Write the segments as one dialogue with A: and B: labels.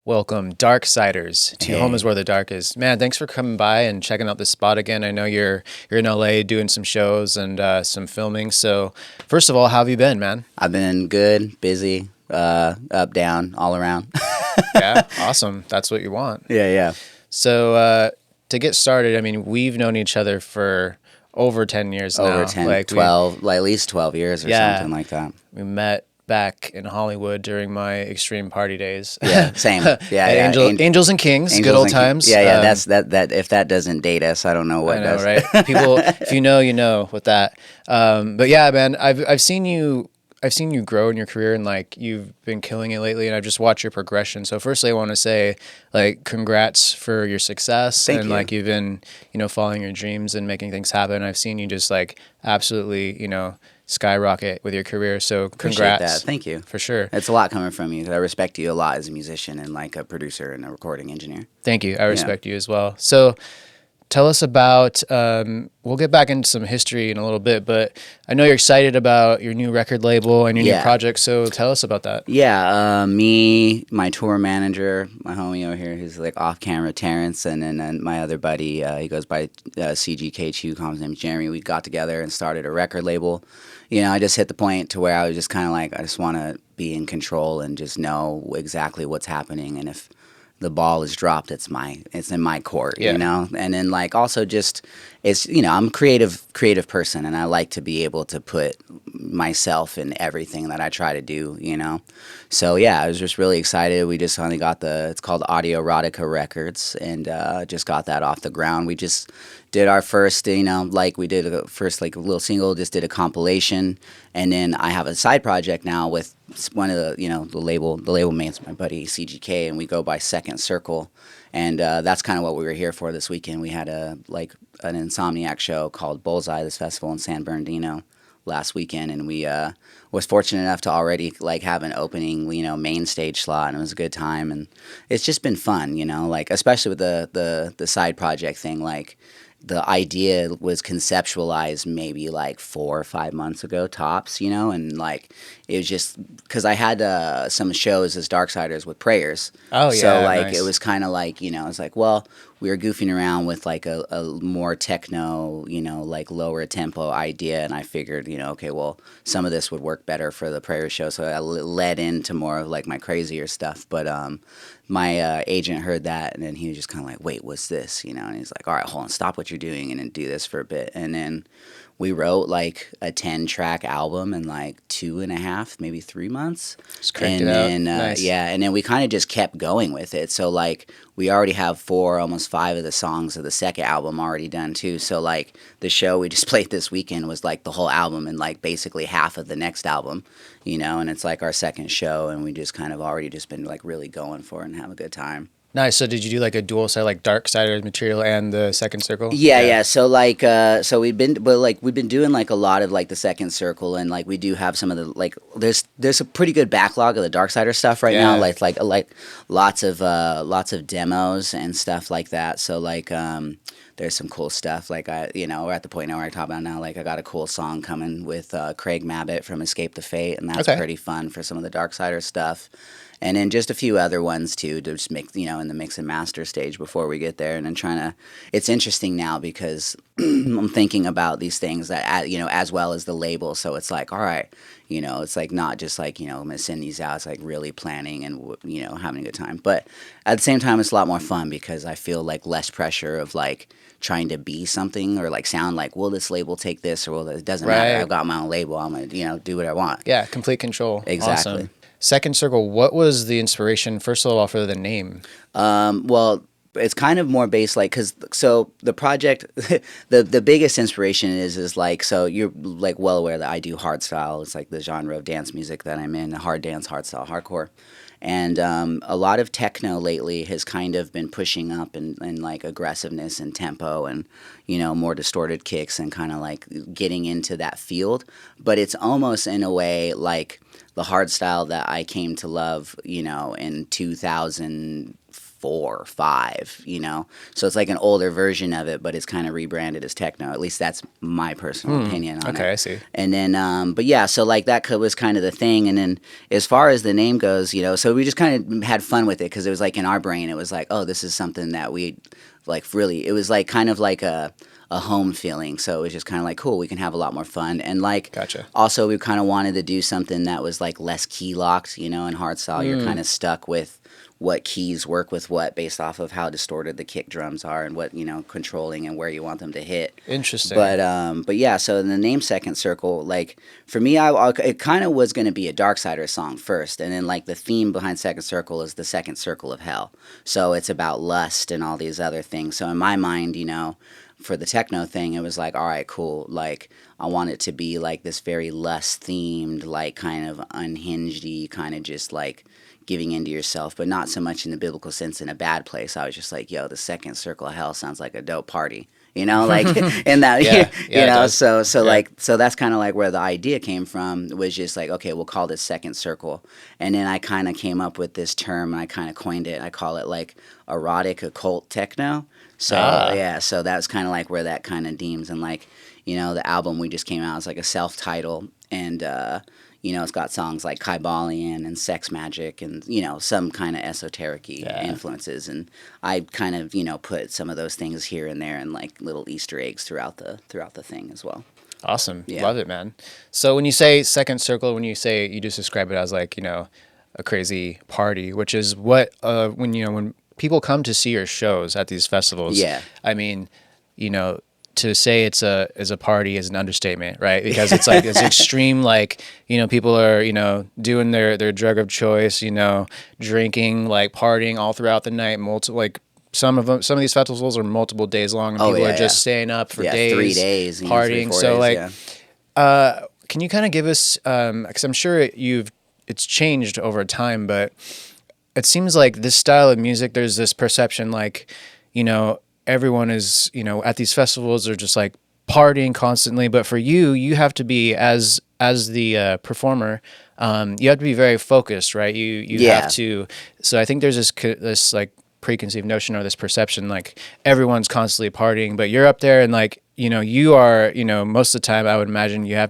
A: welcome Darksiders to
B: Hey.
A: Home is Where the Dark Is. Man, thanks for coming by and checking out this spot again. I know you're in LA doing some shows and some filming. So first of all, how have you been, man?
B: I've been good, busy, up, down, all around.
A: Yeah, awesome. That's what you want.
B: Yeah.
A: So to get started, I mean, we've known each other for over 10 years now.
B: Over 10, 12, like at least 12 years or something like that.
A: We met back in Hollywood during my extreme party days.
B: Yeah, same. Yeah,
A: Angels and Kings,
B: Angels
A: good old
B: and
A: times.
B: Yeah, that if that doesn't date us, I don't know what
A: I know,
B: does.
A: right? People, if you know, you know with that. But yeah, man, I've seen you grow in your career, and like you've been killing it lately, and I've just watched your progression. So firstly, I want to say like congrats for your success.
B: Thank
A: and
B: you.
A: like you've been, following your dreams and making things happen. I've seen you just like absolutely, skyrocket with your career. So
B: Appreciate
A: congrats.
B: that. Thank you.
A: For sure.
B: It's a lot coming from you. I respect you a lot as a musician and like a producer and a recording engineer.
A: Thank you. I respect you as well. So tell us about, we'll get back into some history in a little bit, but I know you're excited about your new record label and your new project, so tell us about that.
B: Yeah, me, my tour manager, my homie over here, who's like off camera, Terrence, and then my other buddy, he goes by CGK2, his name's Jeremy. We got together and started a record label. I just hit the point to where I was just kind of like, I just want to be in control and just know exactly what's happening, and if the ball is dropped, it's in my court, and then like also just I'm a creative person, and I like to be able to put myself in everything that I try to do, so yeah, I was just really excited. We just finally got it's called Audiorotica Records, and just got that off the ground. We just did our first, we did a first like a little single, just did a compilation, and then I have a side project now with one of the, the label mate's my buddy CGK, and we go by Second Circle, and that's kind of what we were here for this weekend. We had an Insomniac show called Bullseye, this festival in San Bernardino last weekend, and we was fortunate enough to already like have an opening, main stage slot, and it was a good time, and it's just been fun, like especially with the side project thing, like the idea was conceptualized maybe like 4 or 5 months ago tops, and like it was just because I had some shows as Darksiders with Prayers.
A: Oh yeah,
B: so like
A: nice.
B: It was kind of like it's like, well, we were goofing around with like a more techno, like lower tempo idea, and I figured, okay, well, some of this would work better for the Prayers show, so I led into more of like my crazier stuff, but my agent heard that, and then he was just kind of like, wait, what's this? And he's like, all right, hold on, stop what you're doing and then do this for a bit. And then we wrote like a 10-track album in like 2.5, maybe 3 months.
A: Just cranked it out. Nice.
B: And then we kind of just kept going with it. So like we already have 4, almost 5 of the songs of the second album already done too. So like the show we just played this weekend was like the whole album and like basically half of the next album, and it's like our second show, and we just kind of already just been like really going for it and have a good time.
A: Nice. So did you do like a dual side, like Darksiders material and the Second Circle?
B: Yeah. So like, we've been doing like a lot of like the Second Circle, and like we do have some of the like there's a pretty good backlog of the Darksiders stuff right now. Like lots of demos and stuff like that. So like there's some cool stuff. Like we're at the point now where I talk about now. Like I got a cool song coming with Craig Mabbitt from Escape the Fate, and that's pretty fun for some of the Darksiders stuff. And then just a few other ones too, to just make, in the mix and master stage before we get there. And then it's interesting now because I'm thinking about these things that, as well as the label. So it's like, all right, it's like not just like, I'm going to send these out. It's like really planning and, having a good time. But at the same time, it's a lot more fun because I feel like less pressure of like trying to be something or like sound like, will this label take this, or it doesn't matter. I've got my own label. I'm going to, do what I want.
A: Yeah, complete control.
B: Exactly.
A: Awesome. Second Circle, what was the inspiration, first of all, for the name?
B: Well, it's kind of more based like, so the project, the biggest inspiration is like, so you're like well aware that I do hardstyle. It's like the genre of dance music that I'm in, hard dance, hardstyle, hardcore. And a lot of techno lately has kind of been pushing up in like aggressiveness and tempo and, more distorted kicks and kind of like getting into that field. But it's almost in a way like the hardstyle that I came to love, in 2000, 4 or 5, you know? So it's like an older version of it, but it's kind of rebranded as techno. At least that's my personal opinion on it.
A: Okay, I see.
B: And then, but yeah, so like that was kind of the thing. And then as far as the name goes, you know, so we just kind of had fun with it because it was like in our brain, it was like, oh, this is something that we like really, it was like kind of like a home feeling. So it was just kind of like, cool, we can have a lot more fun. And like,
A: Gotcha.
B: Also we kind of wanted to do something that was like less key locked, you know, in hardstyle, you're kind of stuck with what keys work with what based off of how distorted the kick drums are and what, you know, controlling and where you want them to hit.
A: Interesting.
B: But yeah, so the name Second Circle, like for me, it kind of was going to be a DARKSIDERZ song first, and then like the theme behind Second Circle is the second circle of hell. So it's about lust and all these other things. So in my mind, you know, for the techno thing, it was like, all right, cool. Like I want it to be like this very lust themed, like kind of unhinged-y, kind of just like giving into yourself, but not so much in the biblical sense in a bad place. I was just like, yo, the second circle of hell sounds like a dope party. You know, like in that, you know, so that's kind of like where the idea came from, was just like, okay, we'll call this Second Circle. And then I kind of came up with this term and I kind of coined it. I call it like erotic occult techno. So yeah, so that's kind of like where that kind of deems. And like, you know, the album we just came out is like a self-title, and you know, it's got songs like Kybalion and Sex Magic and, you know, some kind of esoteric-y influences. And I kind of, you know, put some of those things here and there and like little Easter eggs throughout the thing as well.
A: Awesome.
B: Yeah.
A: Love it, man. So when you say Second Circle, when you say, you just describe it as like, you know, a crazy party, which is what, when, you know, when people come to see your shows at these festivals, I mean, you know, to say it's a party is an understatement, right? Because it's like it's extreme, like, you know, people are, you know, doing their drug of choice, you know, drinking, like partying all throughout the night, like some of these festivals are multiple days long, and people are just staying up for days,
B: 3 days,
A: partying.
B: 3, 4
A: so
B: days,
A: like, can you kind of give us, because I'm sure it's changed over time, but it seems like this style of music, there's this perception like, you know, everyone is, you know, at these festivals are just like partying constantly, but for you have to be as the performer, you have to be very focused, right? You have to. So I think there's this like preconceived notion or this perception like everyone's constantly partying, but you're up there and like, you know, you are, you know, most of the time I would imagine I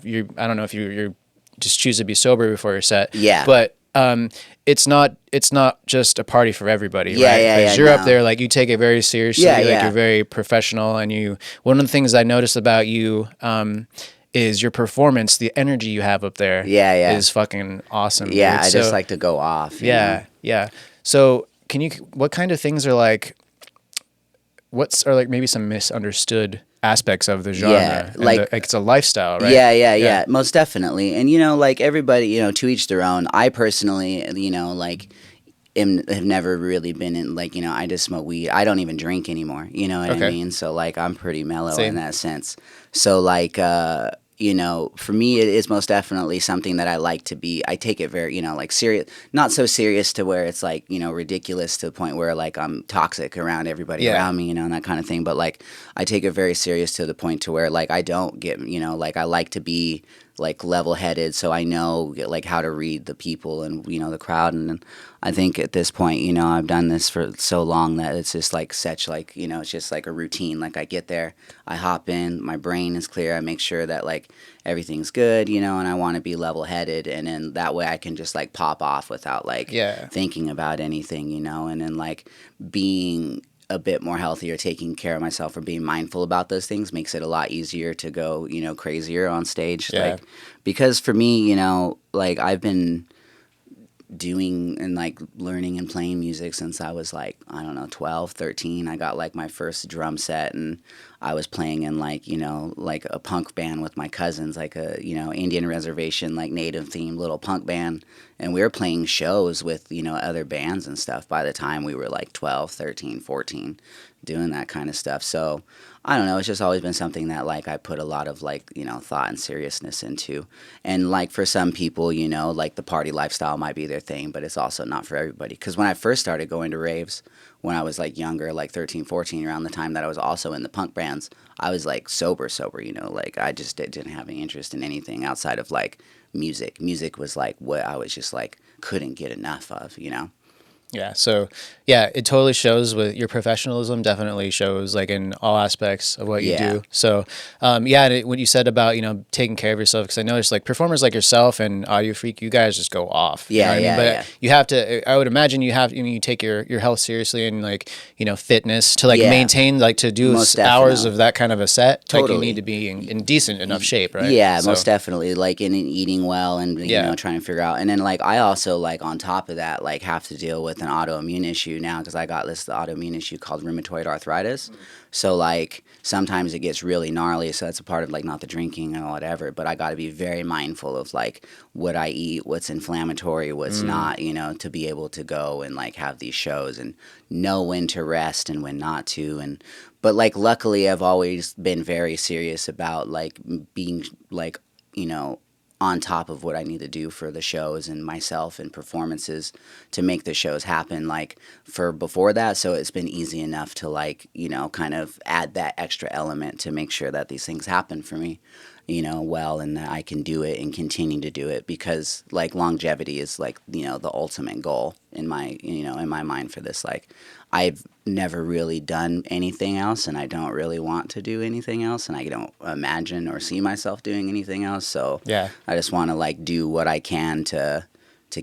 A: don't know if you just choose to be sober before your set, but it's not just a party for everybody, right? Because you're up there, like you take it very seriously, like you're very professional, and one of the things I noticed about you is your performance, the energy you have up there is fucking awesome.
B: Yeah,
A: dude.
B: I just like to go off. You know?
A: So what kind of things are like, are like maybe some misunderstood aspects of the genre?
B: Yeah, like
A: it's a lifestyle, right?
B: Yeah, most definitely. And, you know, like everybody, you know, to each their own. I personally, you know, like have never really been in, like, you know, I just smoke weed. I don't even drink anymore. You know what I mean? So like I'm pretty mellow in that sense. So like, you know, for me, it is most definitely something that I like to be. I take it very, you know, like serious, not so serious to where it's like, you know, ridiculous to the point where like I'm toxic around everybody around me, you know, and that kind of thing. But like, I take it very serious to the point to where like I don't get, you know, like I like to be like level-headed, so I know like how to read the people and, you know, the crowd. And I think at this point, you know, I've done this for so long that it's just like such like, you know, it's just like a routine. Like I get there, I hop in, my brain is clear, I make sure that like everything's good, you know, and I want to be level-headed, and then that way I can just like pop off without like thinking about anything, you know. And then like being a bit more healthy or taking care of myself or being mindful about those things makes it a lot easier to go, you know, crazier on stage. Like, because for me, you know, like I've been doing and like learning and playing music since I was like, I don't know, 12, 13. I got like my first drum set, and I was playing in like, you know, like a punk band with my cousins, like a, you know, Indian reservation, like native themed little punk band. And we were playing shows with, you know, other bands and stuff by the time we were like 12, 13, 14, doing that kind of stuff. So I don't know, it's just always been something that like I put a lot of like, you know, thought and seriousness into. And like for some people, you know, like the party lifestyle might be their thing, but it's also not for everybody. Because when I first started going to raves, when I was like younger, like 13, 14, around the time that I was also in the punk bands, I was like sober, you know, like I just didn't have any interest in anything outside of like music. Music was like what I was just like couldn't get enough of, you know.
A: Yeah. So yeah, it totally shows with your professionalism, definitely shows like in all aspects of what you
B: Yeah.
A: do. So, yeah, and what you said about, taking care of yourself, because I noticed like performers like yourself and Audio Freak, you guys just go off. You know
B: Yeah,
A: what I mean?
B: yeah,
A: But
B: yeah.
A: you have to, I would imagine you have, you take your health seriously and like, fitness to like
B: Yeah.
A: maintain, like to do
B: Most
A: hours
B: definitely.
A: of that kind of a set. Like you need
B: Totally.
A: to be in decent enough shape, right?
B: Yeah,
A: So,
B: most definitely. Like in eating well and
A: yeah.
B: trying to figure out. And then like I also like on top of that like have to deal with an autoimmune issue now because I got this autoimmune issue called rheumatoid arthritis. So like sometimes it gets really gnarly. So that's a part of like not the drinking or whatever. But I got to be very mindful of like what I eat, what's inflammatory, what's not. To be able to go and like have these shows and know when to rest and when not to. And but like luckily I've always been very serious about like being like on top of what I need to do for the shows and myself and performances to make the shows happen like for before that. So it's been easy enough to like kind of add that extra element to make sure that these things happen for me well, and that I can do it and continue to do it because like longevity is like the ultimate goal in my mind for this. Like I've never really done anything else and I don't really want to do anything else and I don't imagine or see myself doing anything else. So
A: Yeah.
B: I just want to like do what I can to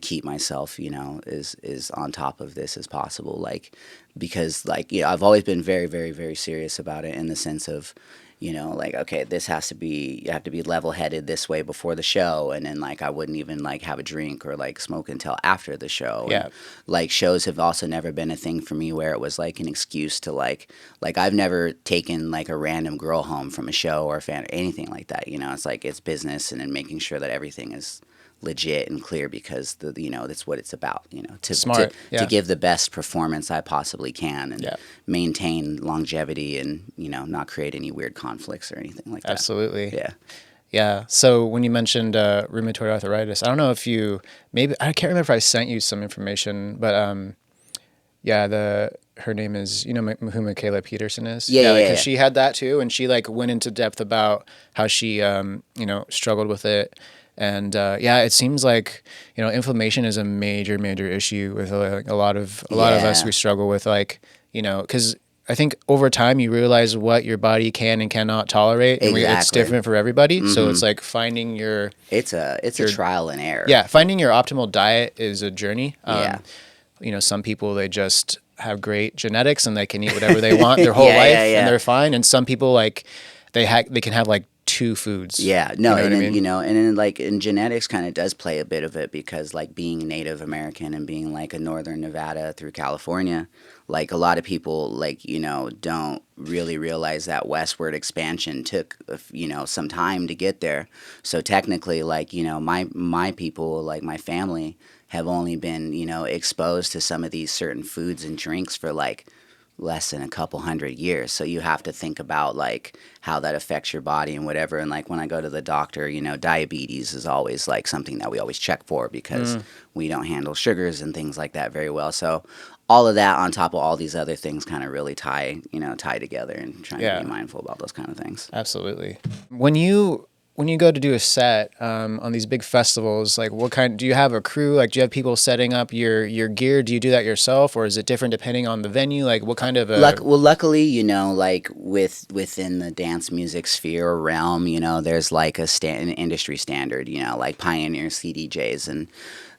B: keep myself, as on top of this as possible. Like because like I've always been very, very, very serious about it in the sense of like, okay, this has to be, you have to be level headed this way before the show. And then, like, I wouldn't even, like, have a drink or, like, smoke until after the show.
A: Yeah.
B: And, like, shows have also never been a thing for me where it was, like, an excuse to, like, I've never taken, like, a random girl home from a show or a fan or anything like that. It's like, it's business and then making sure that everything is legit and clear because that's what it's about,
A: Smart.
B: to give the best performance I possibly can and
A: Yeah.
B: maintain longevity and not create any weird conflicts or anything like that.
A: Absolutely.
B: Yeah.
A: Yeah. So when you mentioned rheumatoid arthritis, I don't know if maybe I can't remember if I sent you some information, but yeah, her name is who Michaela Peterson is.
B: Yeah,
A: like,
B: yeah,
A: 'cause
B: yeah.
A: she had that too, and she like went into depth about how she struggled with it. And yeah, it seems like inflammation is a major issue with a lot of us.
B: Yeah.
A: We struggle with like because I think over time you realize what your body can and cannot tolerate, and it's
B: Exactly.
A: different for everybody. So it's like finding your
B: It's a trial and error.
A: yeah, finding your optimal diet is a journey.
B: Yeah.
A: Some people they just have great genetics and they can eat whatever they want their whole
B: Yeah,
A: life
B: yeah, yeah.
A: and they're fine. And some people like they can have like 2 foods.
B: Yeah,
A: You
B: no,
A: know
B: and
A: what I
B: then
A: mean?
B: and then like and genetics kind of does play a bit of it because like being Native American and being like a Northern Nevada through California, like a lot of people like don't really realize that westward expansion took some time to get there. So technically, like my people, like my family, have only been exposed to some of these certain foods and drinks for like less than a couple hundred years. So you have to think about like how that affects your body and whatever. And like when I go to the doctor, diabetes is always like something that we always check for because we don't handle sugars and things like that very well. So all of that on top of all these other things kind of really tie together and trying
A: Yeah.
B: to be mindful about those kind of things.
A: Absolutely. When you go to do a set on these big festivals, like what kind do you have a crew? Like do you have people setting up your gear? Do you do that yourself, or is it different depending on the venue? Like what kind of
B: luckily, like within the dance music sphere or realm, there's like an industry standard, like pioneer CDJs and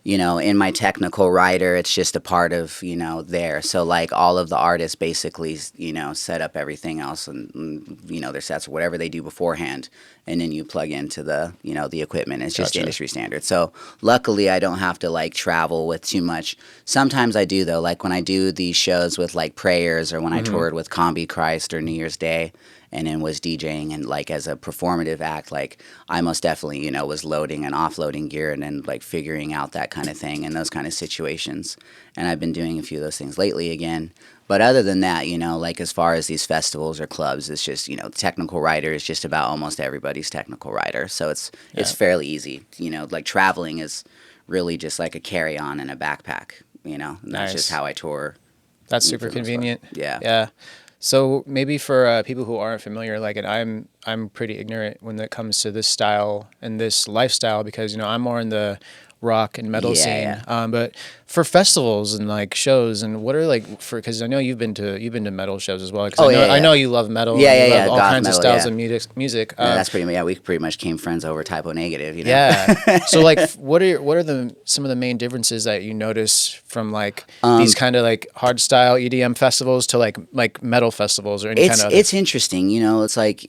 B: in my technical writer, it's just a part of, there. So, like, all of the artists basically, set up everything else and their sets or whatever they do beforehand. And then you plug into the, the equipment. It's just
A: Gotcha.
B: industry standard. So, luckily, I don't have to, like, travel with too much. Sometimes I do, though. Like, when I do these shows with, like, Prayers or when I toured with Combi Christ or New Year's Day, and then was DJing and like as a performative act, like I most definitely, was loading and offloading gear and then like figuring out that kind of thing and those kind of situations. And I've been doing a few of those things lately again. But other than that, like as far as these festivals or clubs, it's just, technical writer is just about almost everybody's technical writer. So it's fairly easy. Like traveling is really just like a carry-on and a backpack, and that's
A: Nice.
B: just how I tour.
A: That's super convenient.
B: Yeah.
A: Yeah. So maybe for people who aren't familiar, like, and I'm pretty ignorant when it comes to this style and this lifestyle because I'm more in the rock and metal
B: Yeah,
A: scene. But for festivals and like shows, and what are like for, because I know you've been to metal shows as well. Because
B: Oh,
A: I
B: yeah,
A: know
B: yeah.
A: you love metal
B: Yeah,
A: and you
B: yeah,
A: love
B: yeah.
A: all
B: Goth
A: kinds of
B: metal,
A: styles
B: yeah.
A: of music.
B: Yeah, that's pretty. Yeah, we pretty much came friends over Typo Negative. You know.
A: Yeah. So like, what are the some of the main differences that you notice from like these kind of like hardstyle EDM festivals to like metal festivals or any kind of other?
B: It's interesting, you know. It's like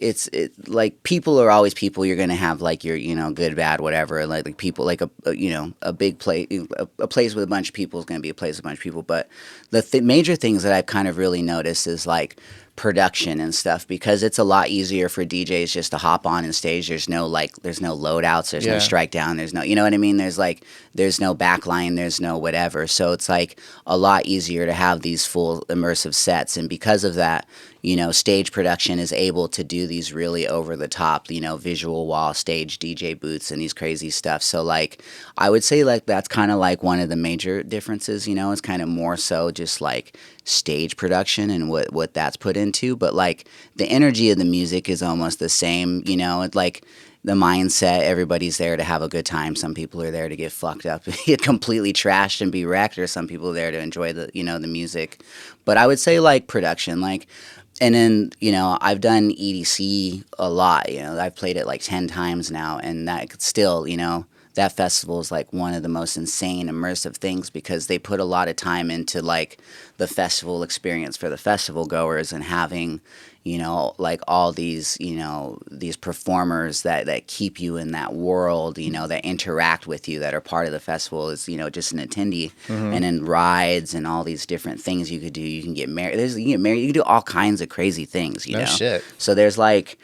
B: like people are always people. You're gonna have like your good, bad, whatever. Like people like a big place, a place with a bunch of people is gonna be a place with a bunch of people. But the major things that I've kind of really noticed is like production and stuff, because it's a lot easier for DJs just to hop on and stage. There's no loadouts, there's no strike down, there's no, you know what I mean? There's no backline, there's no whatever. So it's like a lot easier to have these full immersive sets, and because of that, stage production is able to do these really over the top, visual wall stage DJ booths and these crazy stuff. So like I would say like that's kind of like one of the major differences, it's kind of more so just like stage production and what that's put into, but like the energy of the music is almost the same, like the mindset, everybody's there to have a good time. Some people are there to get fucked up, get completely trashed and be wrecked, or some people are there to enjoy the music. But I would say like production, like, and then, I've done EDC a lot, I've played it like 10 times now, and that still, that festival is like one of the most insane immersive things, because they put a lot of time into like the festival experience for the festival goers, and having like all these these performers that keep you in that world, that interact with you, that are part of the festival as just an attendee. And then rides and all these different things you could do. You can get married, you can do all kinds of crazy things,
A: No shit.
B: so there's like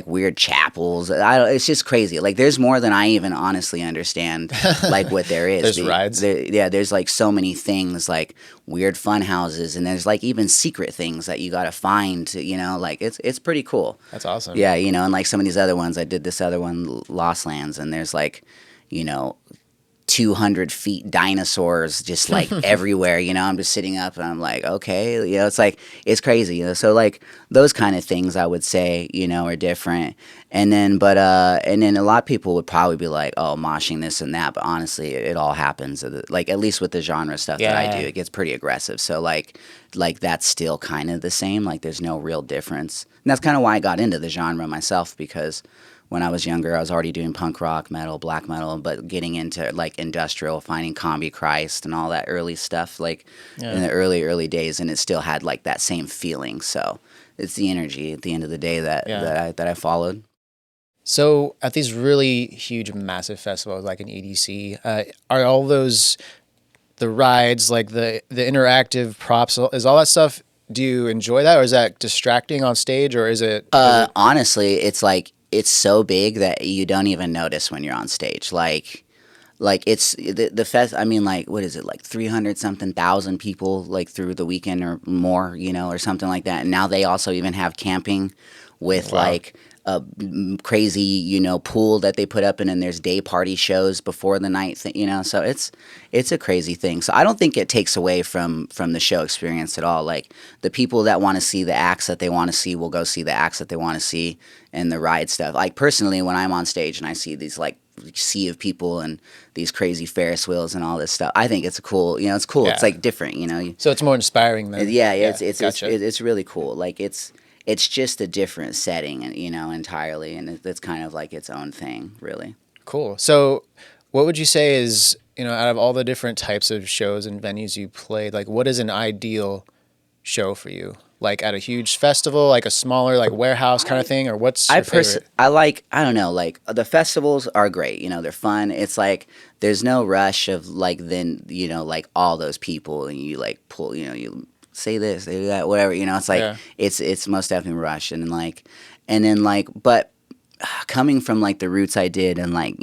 B: weird chapels. It's just crazy. Like there's more than I even honestly understand like what there is.
A: There's rides.
B: There's like so many things, like weird fun houses, and there's like even secret things that you got to find to, like it's pretty cool.
A: That's awesome.
B: Yeah, and like some of these other ones, I did this other one, Lost Lands, and there's like, 200 feet dinosaurs just like everywhere. I'm just sitting up and I'm like, okay, it's like, it's crazy. So like those kind of things I would say, are different. And then, and then a lot of people would probably be like, oh, moshing this and that. But honestly, it all happens. Like, at least with the genre stuff that I do, it gets pretty aggressive. So like that's still kind of the same. Like there's no real difference. And that's kind of why I got into the genre myself, because when I was younger, I was already doing punk rock, metal, black metal, but getting into like industrial, finding Combi Christ and all that early stuff, like in the early days, and it still had like that same feeling. So it's the energy at the end of the day that I followed.
A: So at these really huge, massive festivals like an EDC, are all those the rides, like the interactive props, is all that stuff? Do you enjoy that, or is that distracting on stage, or is it?
B: Honestly, it's like it's so big that you don't even notice when you're on stage. Like it's the fest. I mean, like what is it, like 300 something thousand people like through the weekend or more, or something like that. And now they also even have camping with like a crazy, pool that they put up, and then there's day party shows before the night thing, so it's a crazy thing. So I don't think it takes away from the show experience at all. Like the people that want to see the acts that they want to see will go see the acts that they want to see, and the ride stuff. Like personally, when I'm on stage and I see these like sea of people and these crazy Ferris wheels and all this stuff, I think it's cool. It's cool. Yeah. It's like different,
A: So it's more inspiring than.
B: Yeah, it's really cool. Like it's just a different setting, entirely, and it's kind of like its own thing, really.
A: Cool. So what would you say is, out of all the different types of shows and venues you played, like what is an ideal show for you? Like at a huge festival, like a smaller, like warehouse kind of thing, or what's your favorite?
B: I don't know, like the festivals are great, they're fun. It's like there's no rush of like then, like all those people, and you like pull, you say this, say that, whatever, it's like it's most definitely rush. And then but coming from like the roots I did, and like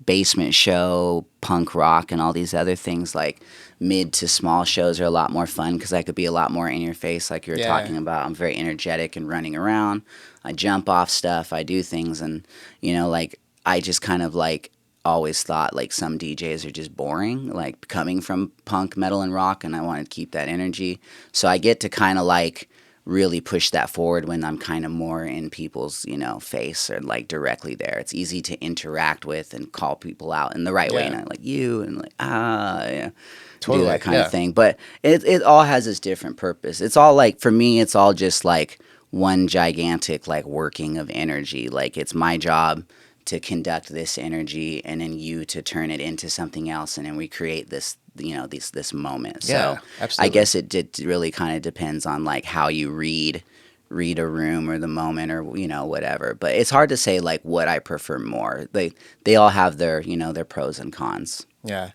B: basement show, punk rock, and all these other things, like mid to small shows are a lot more fun, because I could be a lot more in your face, like you were talking about. I'm very energetic and running around. I jump off stuff, I do things, and like I just kind of like always thought like some DJs are just boring, like coming from punk, metal, and rock, and I wanted to keep that energy. So I get to kind of like really push that forward when I'm kind of more in people's, face or like directly there. It's easy to interact with and call people out in the right way, and like you and like yeah, do that kind of thing. But it all has its different purpose. It's all like, for me, it's all just like one gigantic like working of energy. Like, it's my job to conduct this energy, and then you to turn it into something else, and then we create this this moment.
A: Yeah,
B: So
A: absolutely.
B: I guess it really kind of depends on like how you read a room or the moment, or whatever. But it's hard to say like what I prefer more. They all have their their pros and cons.
A: Yeah.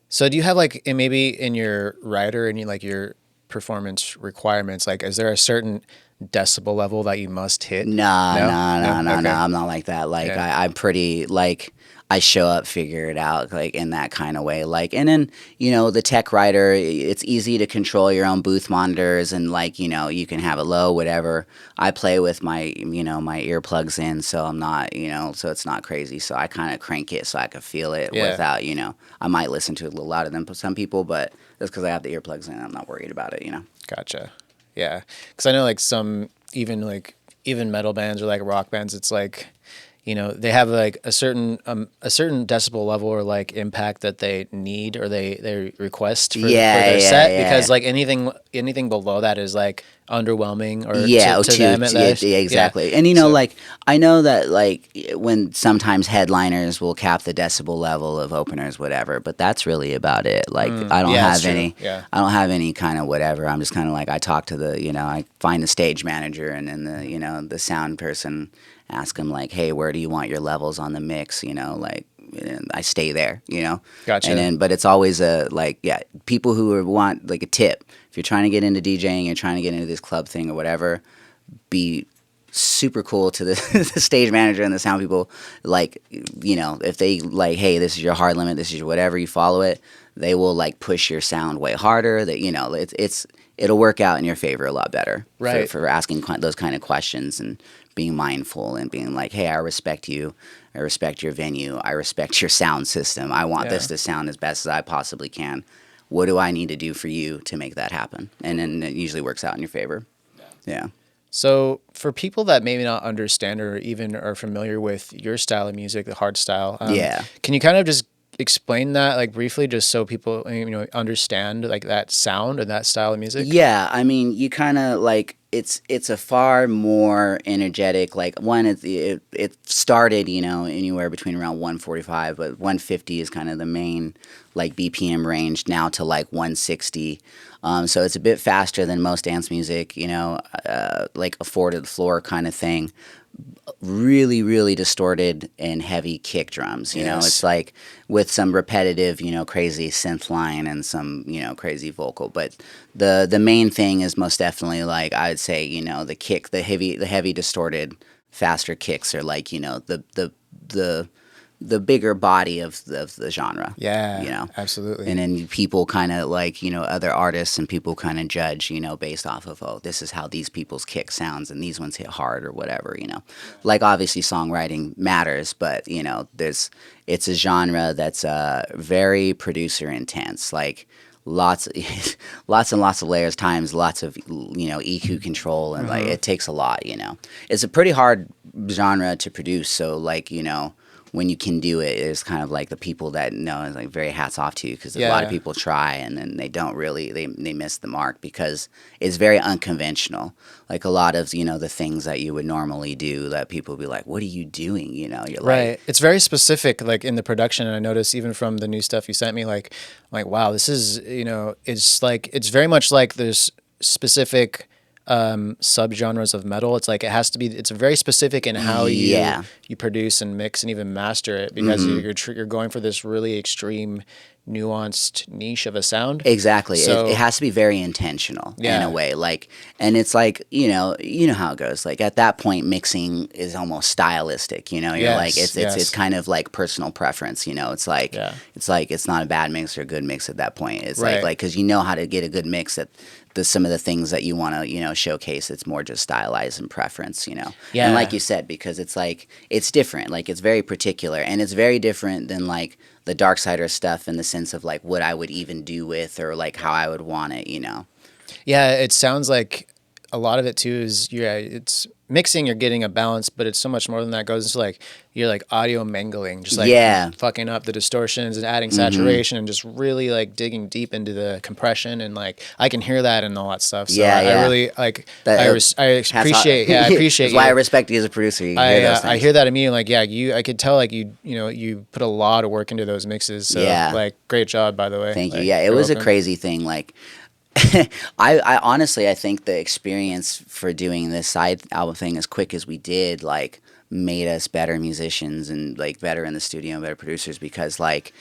A: So do you have like maybe in your writer and like your performance requirements, like is there a certain decibel level that you must hit?
B: No.
A: Okay.
B: I'm not like that. Like, I'm pretty like, I show up, figure it out, like in that kind of way. Like, and then the tech writer, it's easy to control your own booth monitors, and like you can have it low, whatever. I play with my my earplugs in, so I'm not so it's not crazy. So I kind of crank it so I can feel it without I might listen to it a little louder than some people, but that's because I have the earplugs in. I'm not worried about it.
A: Gotcha. Yeah, because I know like some even metal bands or like rock bands, it's like they have like a certain decibel level or like impact that they need or they request for their set, because like anything below that is like underwhelming or to them at least.
B: Exactly. And like, I know that like when sometimes headliners will cap the decibel level of openers, whatever, but that's really about it. Like, I don't have any kind of whatever. I'm just kind of like, I talk to the I find the stage manager, and then the the sound person, ask them like, hey, where do you want your levels on the mix? Like, and I stay there,
A: Gotcha.
B: And then, but it's always people who want like a tip. If you're trying to get into DJing, you're trying to get into this club thing or whatever, be super cool to the stage manager and the sound people. Like, if they like, hey, this is your hard limit, this is your whatever, you follow it, they will like push your sound way harder. That it'll work out in your favor a lot better,
A: right?
B: For asking those kind of questions and being mindful and being like, hey, I respect you. I respect your venue. I respect your sound system. I want this to sound as best as I possibly can. What do I need to do for you to make that happen? And then it usually works out in your favor. Yeah.
A: So for people that maybe not understand or even are familiar with your style of music, the hardstyle, can you kind of just explain that like briefly, just so people understand like that sound and that style of music?
B: Yeah, I mean, you kind of like, it's a far more energetic, like, one, it started anywhere between around 145, but 150 is kind of the main like BPM range now, to like 160. So it's a bit faster than most dance music, like a four to the floor kind of thing. Really, really distorted and heavy kick drums. It's like with some repetitive, crazy synth line and some, crazy vocal. But the main thing is most definitely like, I would say, the kick, the heavy distorted, faster kicks are like, the bigger body of the genre.
A: Yeah, absolutely.
B: And then people kind of like, other artists and people kind of judge, based off of, oh, this is how these people's kick sounds and these ones hit hard or whatever, Like, obviously songwriting matters, but, it's a genre that's very producer intense. Like, lots and lots of layers, times lots of EQ control, and like it takes a lot. It's a pretty hard genre to produce, so like when you can do it, it's kind of like the people that know is like very hats off to you, because a lot of people try and then they don't really, they miss the mark because it's very unconventional. Like a lot of the things that you would normally do that people be like, what are you doing? You're
A: right.
B: Like,
A: It's very specific, like in the production. And I noticed even from the new stuff you sent me, like wow, this is it's like it's very much like there's specific subgenres of metal. It's like it's very specific in how you produce and mix and even master it, because you're going for this really extreme, nuanced niche of a sound.
B: Exactly.
A: So,
B: it has to be very intentional in a way. Like, and it's like, how it goes. Like at that point, mixing is almost stylistic. You're like, it's kind of like personal preference. It's like, it's not a bad mix or a good mix at that point. It's like, because how to get a good mix at some of the things that you want to, showcase. It's more just stylized and preference,
A: Yeah.
B: And like you said, because it's like, it's different. Like it's very particular, and it's very different than like the DARKSIDERZ stuff in the sense of like what I would even do with, or like how I would want it,
A: Yeah, it sounds like a lot of it too is, it's mixing, you're getting a balance, but it's so much more than that. It goes into like, you're like audio mangling, just like fucking up the distortions and adding saturation and just really like digging deep into the compression, and like I can hear that and all that stuff. So I really like I appreciate I appreciate
B: That's why I respect you as a producer. You hear those things.
A: I hear that immediately. Like I could tell like you know you put a lot of work into those mixes. So like great job, by the way.
B: Thank you.
A: Like,
B: Yeah, it was a crazy thing. Like I honestly, I think the experience for doing this side album thing as quick as we did, like, made us better musicians and like better in the studio and better producers, because like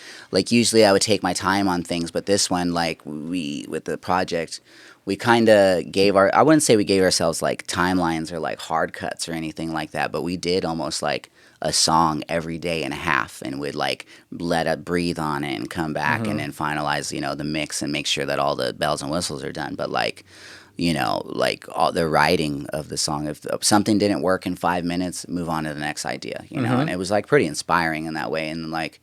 B: usually I would take my time on things, but this one, like, we with the project, we kind of gave I wouldn't say we gave ourselves like timelines or like hard cuts or anything like that, but we did almost like a song every day and a half, and would like let it breathe on it and come back and then finalize, you know, the mix and make sure that all the bells and whistles are done. But like, you know, like all the writing of the song, if something didn't work in 5 minutes, move on to the next idea, you know. And it was like pretty inspiring in that way. And like,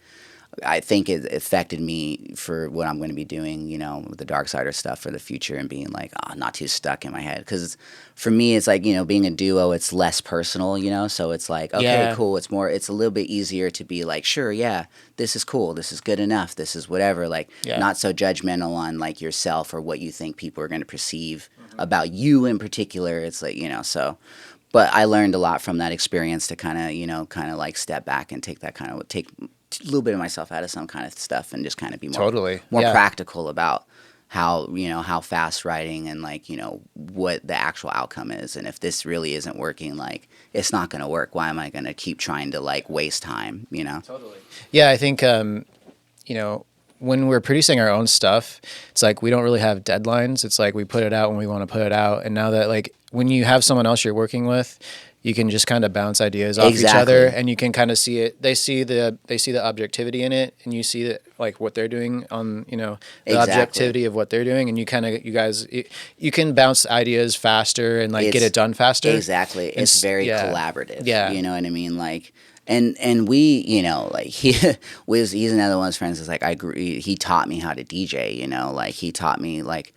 B: I think it affected me for what I'm going to be doing, you know, with the Darksider stuff for the future, and being like, not too stuck in my head. Because for me, it's like, you know, being a duo, it's less personal, you know. So it's like, okay, cool. It's a little bit easier to be like, sure, yeah, this is cool. This is good enough. This is whatever. Like, not so judgmental on like yourself or what you think people are going to perceive about you in particular. It's like, you know, so. But I learned a lot from that experience to kind of like step back and take a little bit of myself out of some kind of stuff, and just kind of be more practical about how, you know, how fast writing and like, you know, what the actual outcome is. And if this really isn't working, like, it's not going to work. Why am I going to keep trying to like waste time, you know?
A: Totally. Yeah, I think, you know, when we're producing our own stuff, it's like we don't really have deadlines. It's like we put it out when we want to put it out. And now that, like, when you have someone else you're working with, you can just kind of bounce ideas off each other, and you can kind of see it. They see the objectivity in it, and you see that, like, what they're doing on, you know, the objectivity of what they're doing, and you can bounce ideas faster and like get it done faster.
B: Exactly. It's very collaborative. Yeah. You know what I mean? Like, and we, you know, like, he's another one of his friends is like, he taught me how to DJ, you know, like, he taught me, like,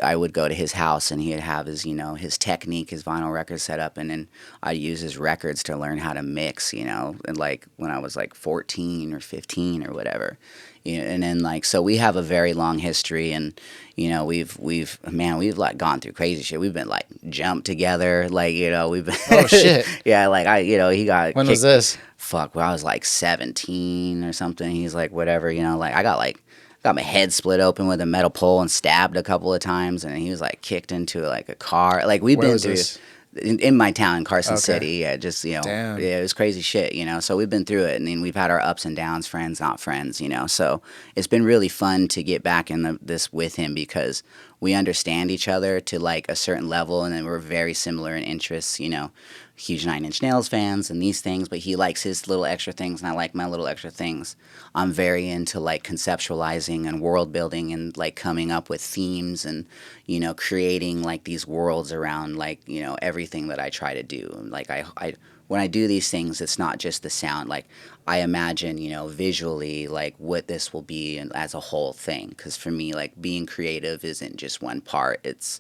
B: I would go to his house and he'd have his, you know, his technique, his vinyl record set up, and then I'd use his records to learn how to mix, you know, and like when I was like 14 or 15 or whatever. You know, and then like, so we have a very long history, and you know, we've like gone through crazy shit. We've been like jumped together, like, you know, we've been
A: shit.
B: Yeah, like you know, he got
A: when was this?
B: Fuck, when I was like 17 or something. He's like, whatever, you know, like I got my head split open with a metal pole and stabbed a couple of times, and he was like kicked into like a car. Like, we've been through this? In my town, Carson City. Yeah, just, you know, yeah, it was crazy shit, you know. So we've been through it, and then we've had our ups and downs, friends, not friends, you know. So it's been really fun to get back in this with him, because we understand each other to like a certain level, and then we're very similar in interests, you know. Huge Nine Inch Nails fans and these things, but he likes his little extra things, and I like my little extra things. I'm very into like conceptualizing and world building, and like coming up with themes, and, you know, creating like these worlds around, like, you know, everything that I try to do. Like, I when I do these things, it's not just the sound. Like, I imagine, you know, visually, like, what this will be as a whole thing. Because for me, like, being creative isn't just one part. It's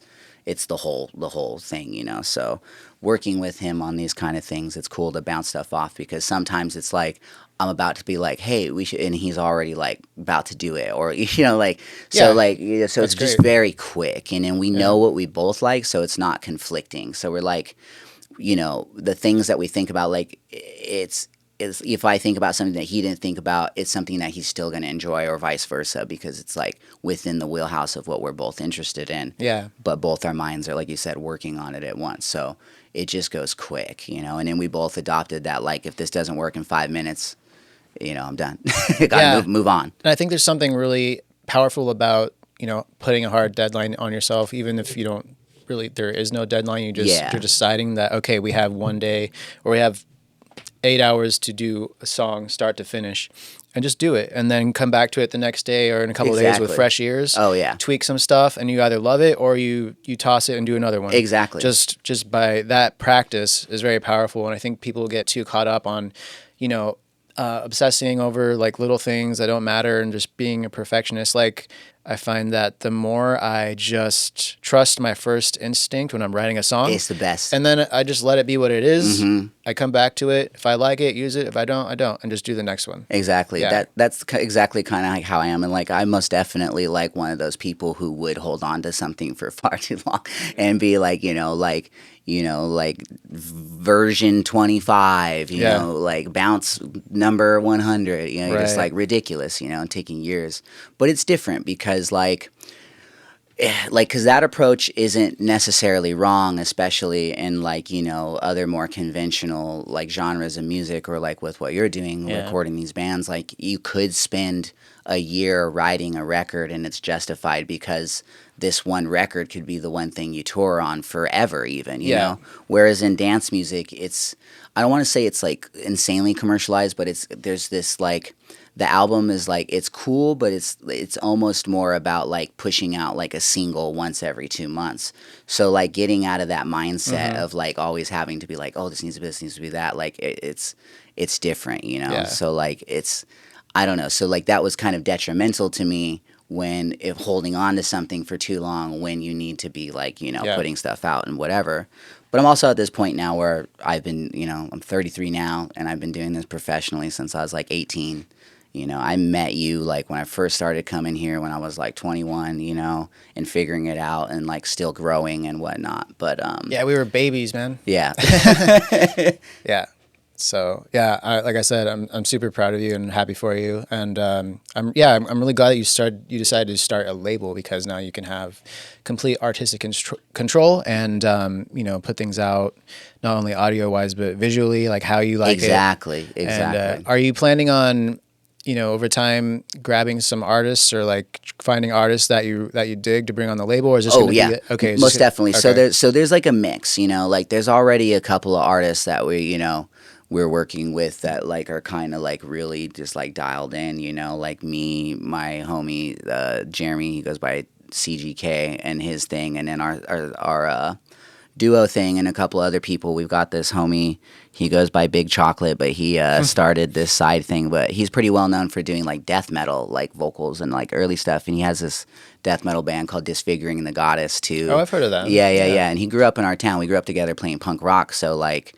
B: the whole thing, you know. So working with him on these kind of things, it's cool to bounce stuff off, because sometimes it's like I'm about to be like, hey, we should, and he's already like about to do it, or, you know, like, so like, you know, so it's just very quick, and then we know what we both like, so it's not conflicting. So we're like, you know, the things that we think about, like, it's if I think about something that he didn't think about, it's something that he's still going to enjoy, or vice versa, because it's like within the wheelhouse of what we're both interested in. Yeah. But both our minds are, like you said, working on it at once. So it just goes quick, you know. And then we both adopted that, like, if this doesn't work in 5 minutes, you know, I'm done. Gotta move on.
A: And I think there's something really powerful about, you know, putting a hard deadline on yourself, even if you don't really, there is no deadline. You're deciding that, okay, we have one day, or we have 8 hours to do a song start to finish, and just do it, and then come back to it the next day or in a couple of days with fresh ears. Oh yeah. Tweak some stuff, and you either love it or you toss it and do another one. Exactly. Just by that practice is very powerful, and I think people get too caught up on, you know, obsessing over like little things that don't matter and just being a perfectionist. Like, I find that the more I just trust my first instinct when I'm writing a song,
B: It's the best.
A: and then I just let it be what it is.
B: Mm-hmm.
A: I come back to it. If I like it, use it. If I don't, I don't, and just do the next one.
B: Exactly.
A: Yeah.
B: That's exactly kind of like how I am, and like I most definitely like one of those people who would hold on to something for far too long and be like, like version 25,
A: Yeah.
B: like bounce number 100, just
A: Right.
B: like ridiculous, and taking years. But it's different because because that approach isn't necessarily wrong, especially in other more conventional like genres of music, or like with what you're doing,
A: Yeah.
B: recording these bands. Like you could spend a year writing a record and it's justified because this one record could be the one thing you tour on forever, even, you
A: Yeah.
B: know? Whereas in dance music, I don't want to say it's like insanely commercialized, but there's this like, the album is like, it's cool, but it's almost more about like pushing out like a single once every 2 months. So like getting out of that mindset of like always having to be like, oh, this needs to be this, needs to be that. Like it's different,
A: Yeah.
B: So like I don't know. So like that was kind of detrimental to me if holding on to something for too long when you need to be like,
A: Yeah.
B: putting stuff out and whatever. But I'm also at this point now where I've been, I'm 33 now and I've been doing this professionally since I was like 18. I met you like when I first started coming here when I was like 21, and figuring it out and like still growing and whatnot. But
A: Yeah, we were babies, man.
B: yeah.
A: Yeah. So yeah, like I said, I'm super proud of you and happy for you, and I'm really glad that you decided to start a label, because now you can have complete artistic control and put things out not only audio wise but visually, like how you like
B: Exactly.
A: it. And are you planning on over time grabbing some artists, or like finding artists that you dig to bring on the label, or is this gonna be okay?
B: Most definitely.
A: Okay.
B: So there's like a mix, like there's already a couple of artists that we're working with that like are kind of like really just like dialed in, like me, my homie Jeremy, he goes by CGK and his thing, and then our duo thing, and a couple other people. We've got this homie, he goes by Big Chocolate, but he started this side thing, but he's pretty well known for doing like death metal, like vocals and like early stuff, and he has this death metal band called Disfiguring the Goddess too.
A: Oh, I've heard of that.
B: Yeah, and he grew up in our town. We grew up together playing punk rock, so like,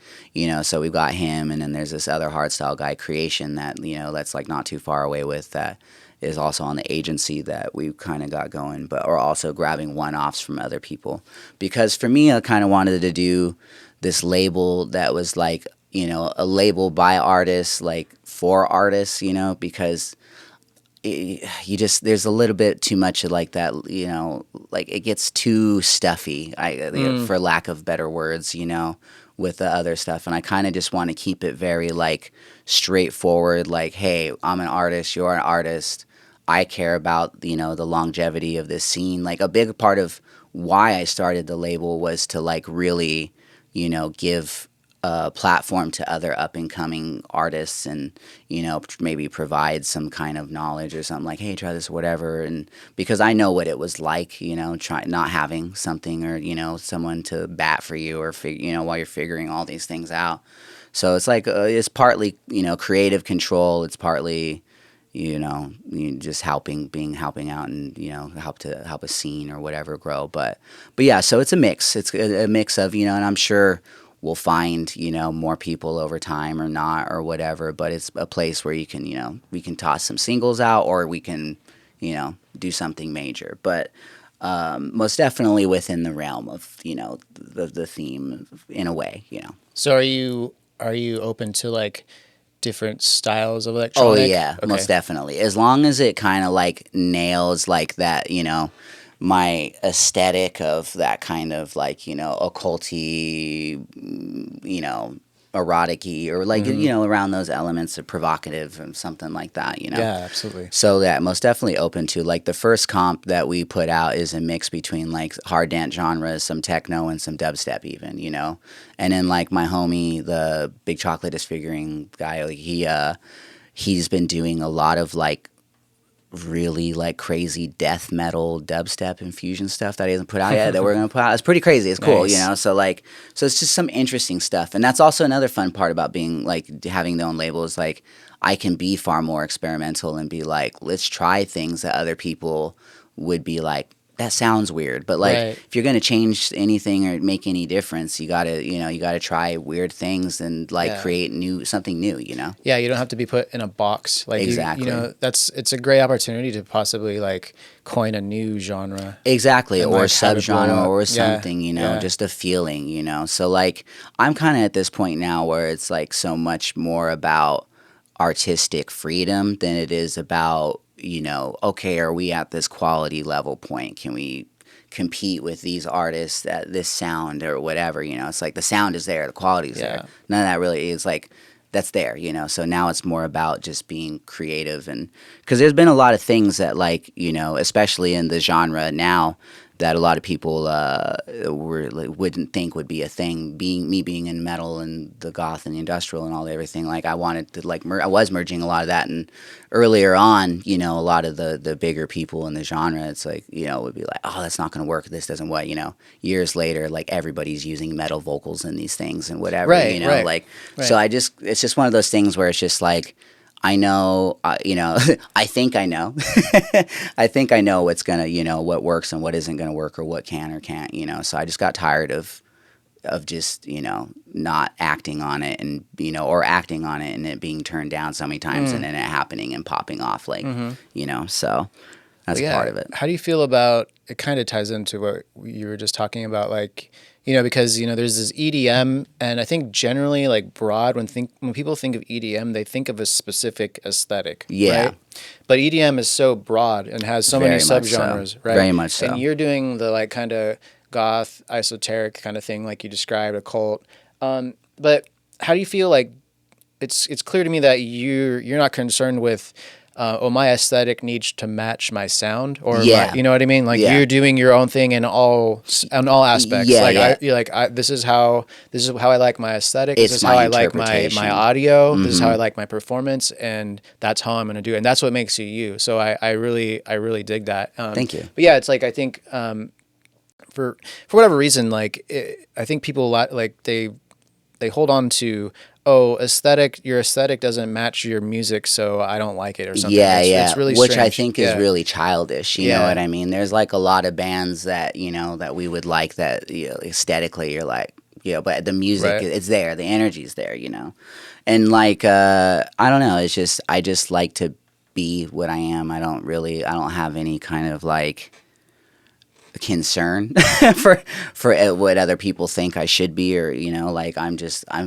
B: so we've got him, and then there's this other hardstyle guy, Creation, that, that's like not too far away with that, is also on the agency that we kind of got going, but we're also grabbing one-offs from other people. Because for me, I kind of wanted to do this label that was like, a label by artists, like for artists, because there's a little bit too much of like that, like it gets too stuffy, for lack of better words, with the other stuff. And I kind of just want to keep it very like straightforward, like, hey, I'm an artist, you're an artist. I care about, the longevity of this scene. Like a big part of why I started the label was to like really, give a platform to other up and coming artists, and, maybe provide some kind of knowledge or something like, hey, try this, whatever. And because I know what it was like, not having something, or, someone to bat for you, or, while you're figuring all these things out. So it's like, it's partly, creative control. It's partly, just helping out, and help a scene or whatever grow. But yeah, so it's a mix. It's a mix of, and I'm sure we'll find more people over time or not or whatever. But it's a place where you can we can toss some singles out, or we can do something major. But most definitely within the realm of the theme in a way.
A: So are you open to like different styles of electronic?
B: Oh yeah,
A: Okay.
B: most definitely. As long as it kind of like nails like that, my aesthetic of that kind of like, occulty, erotic-y, or like, around those elements of provocative and something like that,
A: Yeah, absolutely.
B: So that most definitely open to like the first comp that we put out is a mix between like hard dance genres, some techno and some dubstep even, and then like my homie, the Big Chocolate Disfiguring guy, like he's been doing a lot of like really like crazy death metal dubstep infusion stuff that he hasn't put out yet that we're gonna put out. It's pretty crazy. It's cool,
A: Nice.
B: so it's just some interesting stuff. And that's also another fun part about being like having their own label, is like I can be far more experimental and be like, let's try things that other people would be like, that sounds weird, but like
A: Right.
B: if you're gonna change anything or make any difference, you gotta try weird things and like
A: Yeah.
B: create something new, you know?
A: Yeah, you don't have to be put in a box. Like
B: Exactly.
A: you know, it's a great opportunity to possibly like coin a new genre.
B: Exactly,
A: And,
B: or
A: like, have it blow
B: subgenre
A: up.
B: or
A: Yeah,
B: something, you know,
A: yeah.
B: just a feeling, you know. So like I'm kind of at this point now where it's like so much more about artistic freedom than it is about, you know, okay, are we at this quality level point? Can we compete with these artists at this sound or whatever, you know? It's like the sound is there, the quality is
A: Yeah.
B: there. None of that really is like that's there, you know. So now it's more about just being creative, and because there's been a lot of things that like, you know, especially in the genre now, that a lot of people wouldn't think would be a thing. Being in metal and the goth and the industrial and all everything, like I wanted to like I was merging a lot of that, and earlier on, you know, a lot of the bigger people in the genre, it's like, you know, would be like, oh, that's not going to work. This doesn't what, you know. Years later, like everybody's using metal vocals in these things and whatever,
A: Right,
B: you know,
A: right,
B: like
A: right.
B: so it's just one of those things where it's just like. I know, you know, I think I know. I think I know what's going to, you know, what works and what isn't going to work or what can or can't, you know. So I just got tired of just, you know, not acting on it and, you know, or acting on it and it being turned down so many times and then it happening and popping off like, you know, so that's
A: Well, yeah.
B: part of it.
A: How do you feel about it? Kind of ties into what you were just talking about, like, you know, because you know there's this EDM, and I think generally like broad when people think of EDM, they think of a specific aesthetic,
B: Yeah.
A: right? But EDM is so broad and has so many
B: Very much so.
A: subgenres, right?
B: Very much so.
A: And you're doing the like kind of goth, esoteric kind of thing, like you described, occult. But how do you feel like it's clear to me that you're not concerned with my aesthetic needs to match my sound or
B: Yeah.
A: you know what I mean? Like
B: Yeah.
A: you're doing your own thing in all aspects.
B: Yeah,
A: like
B: yeah.
A: you're like this is how I like my aesthetic.
B: It's
A: This is
B: my
A: how I like my
B: interpretation.
A: audio. This is how I like my performance, and that's how I'm going to do it. And that's what makes you you. So I really dig that.
B: Thank you.
A: But yeah, it's like I think for whatever reason, like I think people like they hold on to your aesthetic doesn't match your music, so I don't like it or something.
B: Yeah,
A: It's really
B: which I
A: strange.
B: think is
A: Yeah.
B: really childish. You know
A: Yeah.
B: what I mean? There's like a lot of bands that, you know, that we would like that, you know, aesthetically you're like, you know, but the music,
A: Right.
B: it's there, the energy's there, you know. And like, I don't know, it's just, I just like to be what I am. I don't have any kind of like concern for what other people think I should be, or you know, like I'm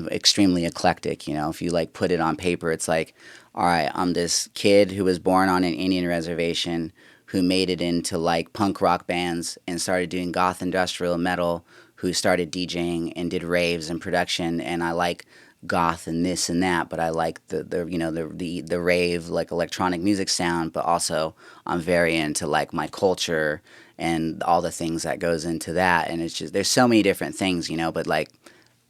B: extremely eclectic, you know. If you like put it on paper, it's like, all right, I'm this kid who was born on an Indian reservation who made it into like punk rock bands and started doing goth industrial metal, who started DJing and did raves and production, and I like goth and this and that, but I like the you know the rave like electronic music sound, but also I'm very into like my culture and all the things that goes into that, and it's just there's so many different things, you know, but like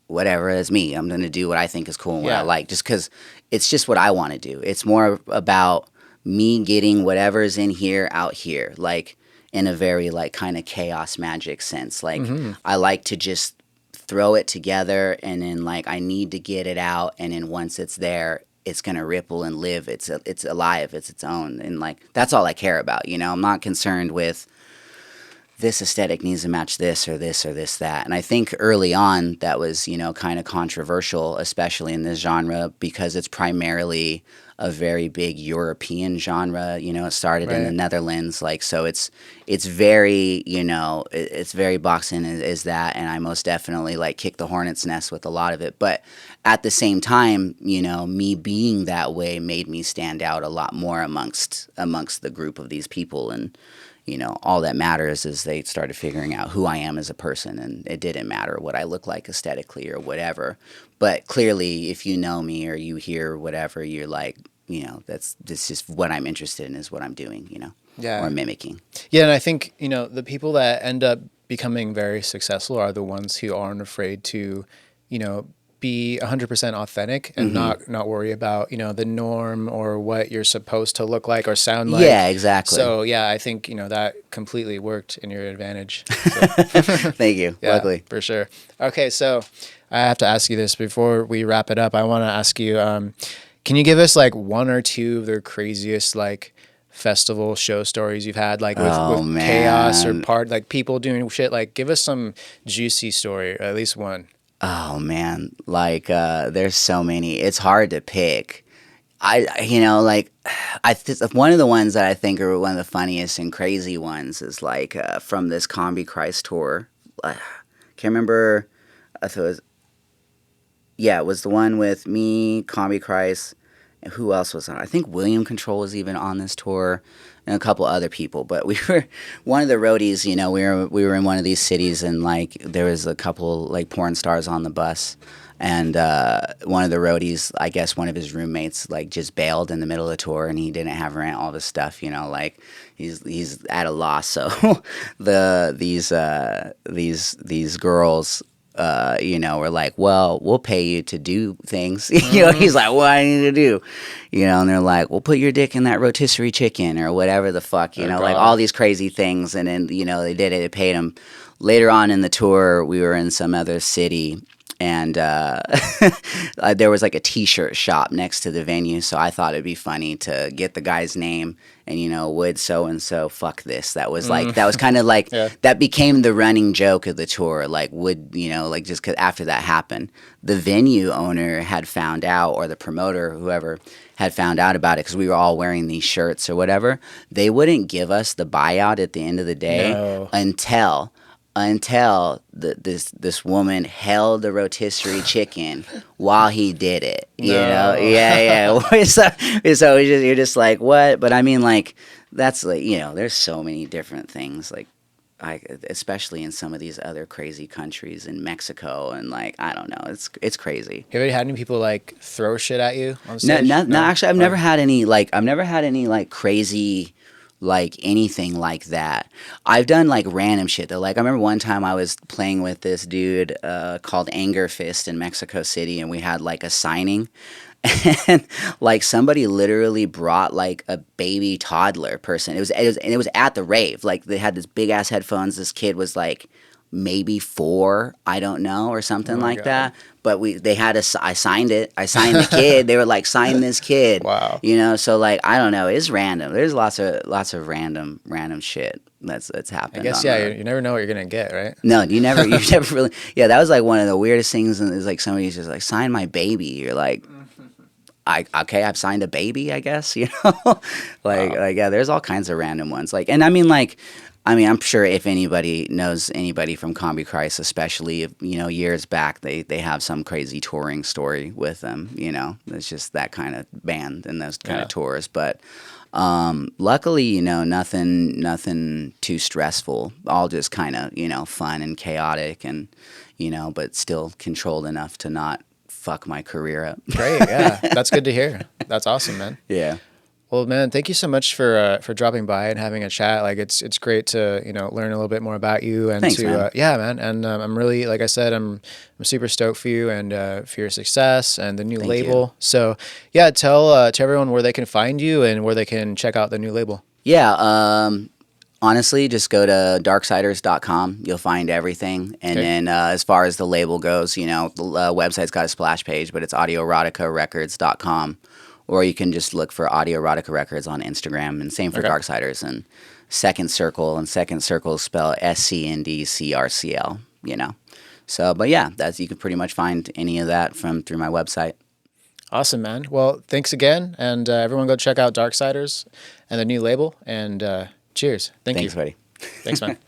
B: whatever, it's me. I'm going to do what I think is cool and what I
A: Yeah.
B: like, just cuz it's just what I want to do. It's more about me getting whatever's in here out here, like in a very like kind of chaos magic sense. Like I like to just throw it together, and then like I need to get it out, and then once it's there, it's gonna ripple and live. It's alive. It's its own, and like that's all I care about. You know, I'm not concerned with this aesthetic needs to match this or this or this that. And I think early on that was, you know, kind of controversial, especially in this genre, because it's primarily a very big European genre. You know, it started in the
A: Right.
B: Netherlands, like so. It's very, you know, it's very boxing is that, and I most definitely like kick the hornet's nest with a lot of it. But at the same time, you know, me being that way made me stand out a lot more amongst the group of these people, and you know, all that matters is they started figuring out who I am as a person, and it didn't matter what I look like aesthetically or whatever. But clearly, if you know me or you hear whatever, you're like, you know, that's just what I'm interested in is what I'm doing, you know,
A: Yeah.
B: or mimicking.
A: Yeah, and I think, you know, the people that end up becoming very successful are the ones who aren't afraid to, you know, be 100% authentic and not worry about, you know, the norm or what you're supposed to look like or sound like.
B: Yeah, exactly.
A: So, yeah, I think, you know, that completely worked in your advantage. So,
B: Thank you.
A: yeah,
B: Luckily.
A: for sure. Okay, so I have to ask you this before we wrap it up. I want to ask you, can you give us like one or two of the craziest like festival show stories you've had, like
B: Oh,
A: with chaos or
B: man.
A: like people doing shit. Like, give us some juicy story, or at least one.
B: Oh man, like there's so many. It's hard to pick. Like one of the ones that I think are one of the funniest and crazy ones is like from this Combi Christ tour. Can't remember if it was. Yeah, it was the one with me, Combi Christ, and who else was on? I think William Control was even on this tour, and a couple other people. But we were one of the roadies. You know, we were in one of these cities, and like there was a couple like porn stars on the bus, and one of the roadies, I guess one of his roommates, like just bailed in the middle of the tour, and he didn't have rent, all this stuff. You know, like he's at a loss. So these girls. We're like, well, we'll pay you to do things. He's like, what I need to do? And they're like, well, put your dick in that rotisserie chicken or whatever the fuck, like all these crazy things. And then, they did it. It paid them. Later on in the tour, we were in some other city. And there was like a T-shirt shop next to the venue, so I thought it'd be funny to get the guy's name and would so and so fuck this. That was like that was kind of like that became the running joke of the tour. Like would like just 'cause after that happened, the venue owner had found out, or the promoter, whoever had found out about it because we were all wearing these shirts or whatever. They wouldn't give us the buyout at the end of the day until this woman held the rotisserie chicken while he did it. So you're just like, what? But I mean, like, that's like, there's so many different things, like, especially in some of these other crazy countries in Mexico, and like, I don't know, it's crazy.
A: Have you had any people like throw shit at you on stage?
B: No, actually, I've never had any like crazy, like anything like that. I've done like random shit though. Like I remember one time I was playing with this dude called Anger Fist in Mexico City, and we had like a signing, and like somebody literally brought like a baby toddler person. It was at the rave. Like they had this big ass headphones. This kid was like maybe 4, I don't know, or something like that. But I signed it. I signed the kid. They were like, sign this kid.
A: Wow.
B: So like, I don't know. It's random. There's lots of random shit that's happened.
A: I guess, you never know what you're going to get, right?
B: No, you never really, that was like one of the weirdest things. And it's like, somebody's just like, sign my baby. You're like, okay, I've signed a baby, I guess, there's all kinds of random ones. Like, and I mean, I'm sure if anybody knows anybody from Combi Christ, especially if, years back, they have some crazy touring story with them, It's just that kind of band and those kind of tours. But luckily, nothing too stressful, all just kind of, fun and chaotic and, but still controlled enough to not fuck my career up.
A: Great, yeah. That's good to hear. That's awesome, man.
B: Yeah.
A: Well, man, thank you so much for dropping by and having a chat. Like, it's great to learn a little bit more about you and
B: Thanks, man.
A: Man. And I'm really, like I said, I'm super stoked for you and for your success and the new label.
B: You.
A: So yeah, tell everyone where they can find you and where they can check out the new label.
B: Yeah, honestly, just go to DARKSIDERZ.com. You'll find everything. And then as far as the label goes, the website's got a splash page, but it's AudioRoticaRecords.com. Or you can just look for Audiorotica Records on Instagram, and same for Darksiders. And Second Circle, and Second Circle spell SCNDCRCL, So, but yeah, you can pretty much find any of that through my website.
A: Awesome, man. Well, thanks again. And everyone go check out Darksiders and the new label. And cheers. Thanks,
B: buddy.
A: Thanks, man.